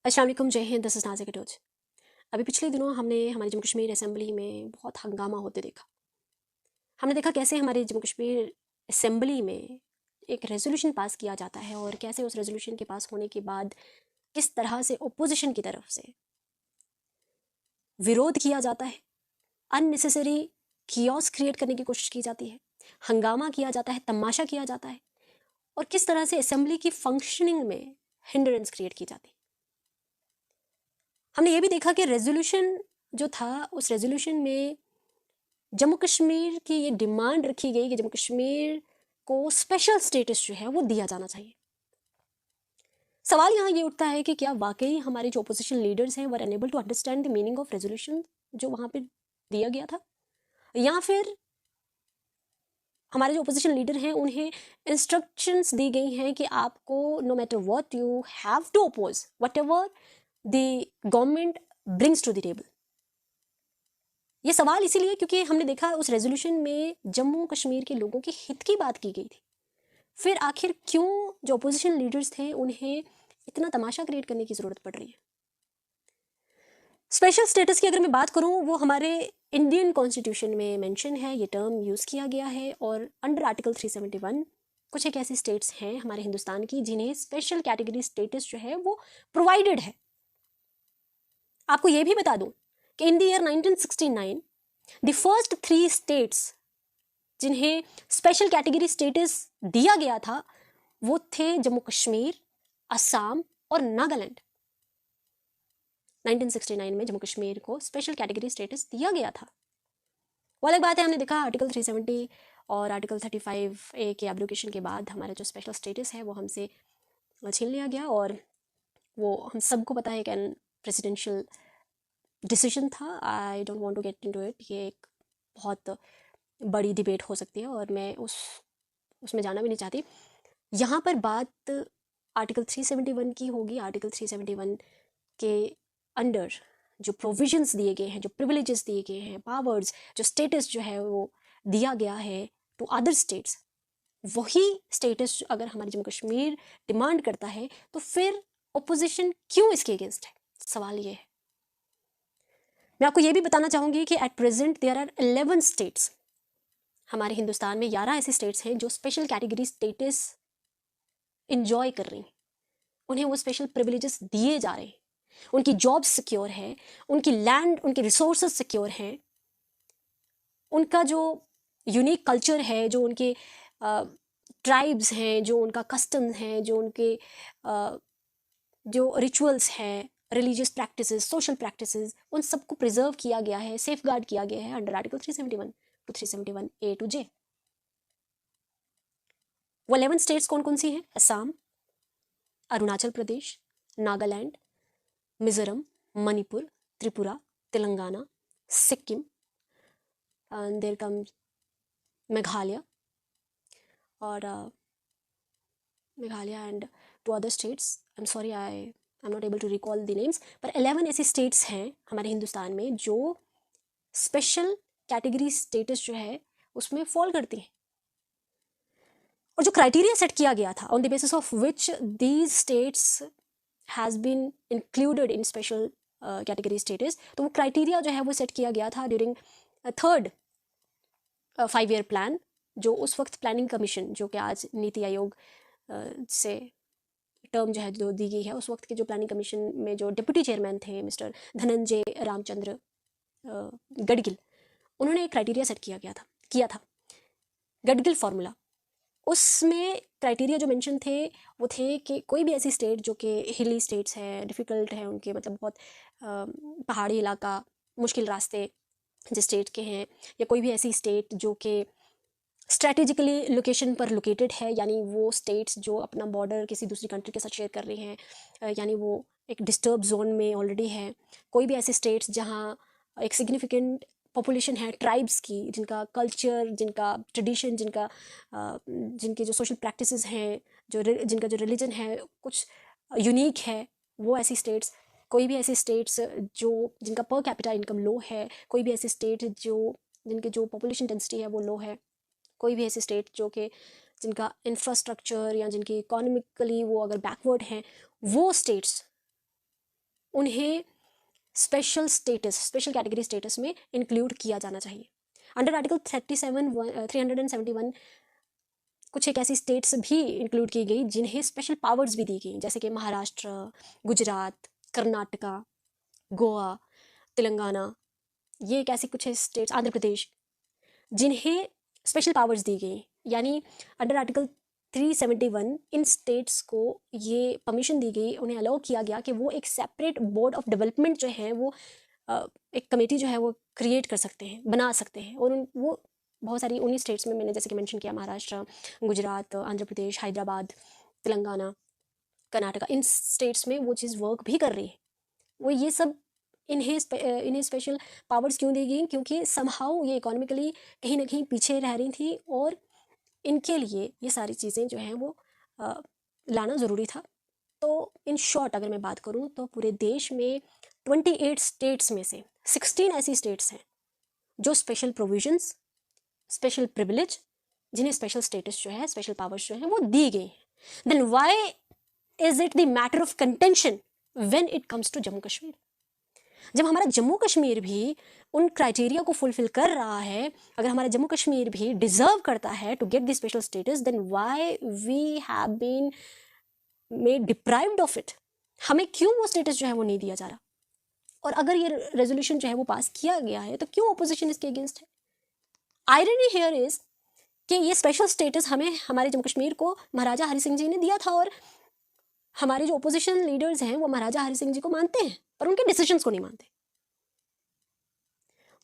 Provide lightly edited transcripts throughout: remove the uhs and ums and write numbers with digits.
अस्सलाम वालेकुम, जय हिंद। This is Nazia Katoch. अभी पिछले दिनों हमने हमारी जम्मू कश्मीर असेंबली में बहुत हंगामा होते देखा। हमने देखा कैसे हमारी जम्मू कश्मीर असेंबली में एक रेजोल्यूशन पास किया जाता है और कैसे उस रेजोल्यूशन के पास होने के बाद किस तरह से ओपोजिशन की तरफ से विरोध किया जाता है, अननेसेसरी कियोस क्रिएट करने की कोशिश की जाती है, हंगामा किया जाता है, तमाशा किया जाता है और किस तरह से असेंबली की फंक्शनिंग में हिंड्रेंस क्रिएट की जाती है। हमने ये भी देखा कि रेजोल्यूशन जो था, उस रेजोल्यूशन में जम्मू कश्मीर की ये डिमांड रखी गई कि जम्मू कश्मीर को स्पेशल स्टेटस जो है वो दिया जाना चाहिए। सवाल यहाँ ये उठता है कि क्या वाकई हमारे जो ओपोजिशन लीडर्स हैं were unable to understand the meaning of resolution जो वहाँ पे दिया गया था, या फिर हमारे जो ओपोजिशन लीडर हैं उन्हें इंस्ट्रक्शंस दी गई हैं कि आपको no matter what you have to oppose whatever the government brings to the table. ये सवाल इसीलिए क्योंकि हमने देखा उस रेजोल्यूशन में जम्मू कश्मीर के लोगों के हित की बात की गई थी। फिर आखिर क्यों जो अपोजिशन लीडर्स थे उन्हें इतना तमाशा क्रिएट करने की ज़रूरत पड़ रही है? स्पेशल स्टेटस की अगर मैं बात करूं, वो हमारे इंडियन कॉन्स्टिट्यूशन में मेंशन है, ये टर्म यूज़ किया गया है और अंडर आर्टिकल 371 कुछ एक ऐसी स्टेट्स हैं हमारे हिंदुस्तान की जिन्हें स्पेशल कैटेगरी स्टेटस जो है वो प्रोवाइडेड है। आपको ये भी बता दूं कि in the year 1969 the first 3 states जिन्हें स्पेशल कैटेगरी स्टेटस दिया गया था वो थे जम्मू कश्मीर, असम और नागालैंड। 1969 में जम्मू कश्मीर को स्पेशल कैटेगरी स्टेटस दिया गया था। वो अलग बात है, हमने देखा आर्टिकल 370 और आर्टिकल 35A के एब्रोगेशन के बाद हमारा जो स्पेशल स्टेटस है वो हमसे छीन लिया गया और वो हम सबको पता है कि प्रेसिडेंशियल डिसीजन था। I don't want to get into it. ये एक बहुत बड़ी डिबेट हो सकती है और मैं उसमें जाना भी नहीं चाहती। यहाँ पर बात आर्टिकल 371 की होगी। आर्टिकल 371 के अंडर जो प्रोविजंस दिए गए हैं, जो प्रिविलेजेस दिए गए हैं, पावर्स, जो स्टेटस जो है वो दिया गया है टू अदर स्टेट्स, वही स्टेटस अगर हमारी जम्मू कश्मीर डिमांड करता है तो फिर ओपोजिशन क्यों इसके अगेंस्ट है? सवाल ये है। मैं आपको ये भी बताना चाहूँगी कि at present there are 11 states. हमारे हिंदुस्तान में 11 ऐसे स्टेट्स हैं जो स्पेशल कैटेगरी स्टेटस इंजॉय कर रही हैं। उन्हें वो स्पेशल प्रिविलेजेस दिए जा रहे हैं, उनकी जॉब्स सिक्योर है, उनकी लैंड, उनके रिसोर्सेज सिक्योर हैं, उनका जो यूनिक कल्चर है, जो उनके ट्राइब्स हैं, जो उनका कस्टम्स हैं, जो उनके जो रिचुअल्स हैं, रिलीजियस प्रैक्टिसेस, सोशल प्रैक्टिसेस, उन सबको प्रिजर्व किया गया है, सेफ गार्ड किया गया है under article 371 to 371A to J। वो 11 स्टेट्स कौन कौन सी हैं? Assam, Arunachal Pradesh, Nagaland, Mizoram, Manipur, Tripura, Telangana, Sikkim, and there comes Meghalaya और Meghalaya and two other states. I am sorry, I am not able to recall the names, पर 11 ऐसे स्टेट्स हैं हमारे हिंदुस्तान में जो स्पेशल कैटेगरी स्टेटस जो है उसमें फॉल करती हैं। और जो क्राइटेरिया सेट किया गया था on the basis of which these states has been included in special category status, तो वो क्राइटेरिया जो है वो सेट किया गया था ड्यूरिंग थर्ड 5 ईयर प्लान, जो उस वक्त प्लानिंग कमीशन, जो कि आज नीति आयोग से टर्म जो है जो दी गई है, उस वक्त के जो प्लानिंग कमीशन में जो डिप्टी चेयरमैन थे मिस्टर धनंजय रामचंद्र गडगिल, उन्होंने एक क्राइटेरिया सेट किया था गडगिल फार्मूला। उसमें क्राइटेरिया जो मेंशन थे वो थे कि कोई भी ऐसी स्टेट जो कि हिली स्टेट्स है, डिफ़िकल्ट है, उनके मतलब बहुत पहाड़ी इलाका, मुश्किल रास्ते जिस स्टेट के हैं, या कोई भी ऐसी स्टेट जो कि स्ट्रैटेजिकली लोकेशन पर लोकेटेड है, यानी वो स्टेट्स जो अपना बॉर्डर किसी दूसरी कंट्री के साथ शेयर कर रही हैं, यानी वो एक डिस्टर्ब जोन में ऑलरेडी है। कोई भी ऐसे स्टेट्स जहाँ एक सिग्निफिकेंट पॉपुलेशन है ट्राइब्स की, जिनका कल्चर, जिनका ट्रेडिशन, जिनके जो सोशल प्रैक्टिसेस हैं, जिनका जो रिलीजन है कुछ यूनिक है, वो ऐसी स्टेट्स। कोई भी ऐसी स्टेट्स जो जिनका पर कैपिटा इनकम लो है, कोई भी ऐसी स्टेट जिनके जो पॉपुलेशन डेंसिटी है वो लो है, कोई भी ऐसी स्टेट जो कि जिनका इंफ्रास्ट्रक्चर या जिनकी इकोनॉमिकली वो अगर बैकवर्ड हैं, वो स्टेट्स उन्हें special status, special category status में इंक्लूड किया जाना चाहिए। अंडर आर्टिकल 371 कुछ एक ऐसी स्टेट्स भी इंक्लूड की गई जिन्हें स्पेशल पावर्स भी दी गई, जैसे कि महाराष्ट्र, गुजरात, कर्नाटका, गोवा, तेलंगाना, ये एक ऐसी कुछ स्टेट्स, आंध्र प्रदेश, जिन्हें स्पेशल पावर्स दी गई। यानी अंडर आर्टिकल 371 इन स्टेट्स को ये परमिशन दी गई, उन्हें अलाउ किया गया कि वो एक सेपरेट बोर्ड ऑफ डेवलपमेंट जो है वो एक कमेटी जो है वो क्रिएट कर सकते हैं, बना सकते हैं। और वो बहुत सारी उन्हीं स्टेट्स में मैंने जैसे कि मेंशन किया, महाराष्ट्र, गुजरात, आंध्र प्रदेश, हैदराबाद, तेलंगाना, कर्नाटका, इन स्टेट्स में वो चीज़ वर्क भी कर रही है। वो ये सब इन्हें स्पेशल पावर्स क्यों दी गई? क्योंकि समहाउ ये इकोनॉमिकली कहीं ना कहीं पीछे रह रही थी और इनके लिए ये सारी चीज़ें जो हैं वो लाना ज़रूरी था। तो इन शॉर्ट अगर मैं बात करूँ तो पूरे देश में 28 स्टेट्स में से 16 ऐसी स्टेट्स हैं जो स्पेशल प्रोविजंस, स्पेशल प्रिविलेज, जिन्हें स्पेशल स्टेटस जो है, स्पेशल पावर्स जो हैं वो दी गई हैं। Then why is it the matter of contention when it comes to Jammu Kashmir? जब हमारा जम्मू कश्मीर भी उन क्राइटेरिया को फुलफिल कर रहा है, अगर हमारा जम्मू कश्मीर भी डिजर्व करता है to get the special status, then why we have been made deprived of it? हमें क्यों वो स्टेटस जो है वो नहीं दिया जा रहा? और अगर ये रेजोल्यूशन जो है वो पास किया गया है तो क्यों अपोजिशन इसके अगेंस्ट है? आयरनी हियर इज कि ये स्पेशल स्टेटस हमें, हमारे जम्मू कश्मीर को महाराजा हरि सिंह जी ने दिया था और हमारे जो ओपोजिशन लीडर्स हैं वो महाराजा हरि सिंह जी को मानते हैं पर उनके डिसीजंस को नहीं मानते।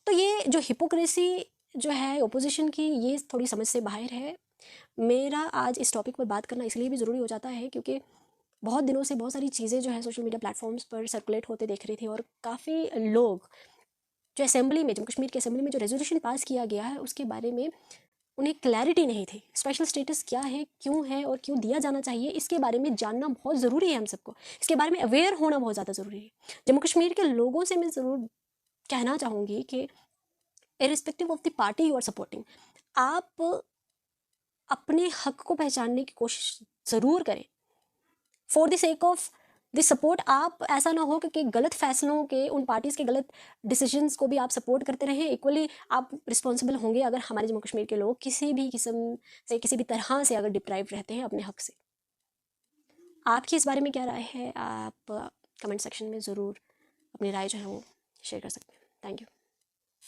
तो ये जो हिपोक्रेसी जो है ओपोजिशन की, ये थोड़ी समझ से बाहर है। मेरा आज इस टॉपिक पर बात करना इसलिए भी ज़रूरी हो जाता है क्योंकि बहुत दिनों से बहुत सारी चीज़ें जो है सोशल मीडिया प्लेटफॉर्म्स पर सर्कुलेट होते देख रही थी और काफ़ी लोग जो असेंबली में, जम्मू कश्मीर की असेंबली में जो रेजोल्यूशन पास किया गया है उसके बारे में उन्हें क्लैरिटी नहीं थी। स्पेशल स्टेटस क्या है, क्यों है और क्यों दिया जाना चाहिए, इसके बारे में जानना बहुत ज़रूरी है हम सबको। इसके बारे में अवेयर होना बहुत ज़्यादा ज़रूरी है। जम्मू कश्मीर के लोगों से मैं ज़रूर कहना चाहूँगी कि irrespective of the party you are supporting, आप अपने हक को पहचानने की कोशिश ज़रूर करें for the sake of the support. आप ऐसा ना हो कि गलत फैसलों के, उन पार्टीज़ के गलत डिसीजंस को भी आप सपोर्ट करते रहें। इक्वली आप रिस्पॉन्सिबल होंगे अगर हमारे जम्मू कश्मीर के लोग किसी भी किस्म से, किसी भी तरह से अगर डिप्राइव रहते हैं अपने हक से। आपकी इस बारे में क्या राय है? आप कमेंट सेक्शन में ज़रूर अपनी राय जो है वो शेयर कर सकते हैं। Thank you.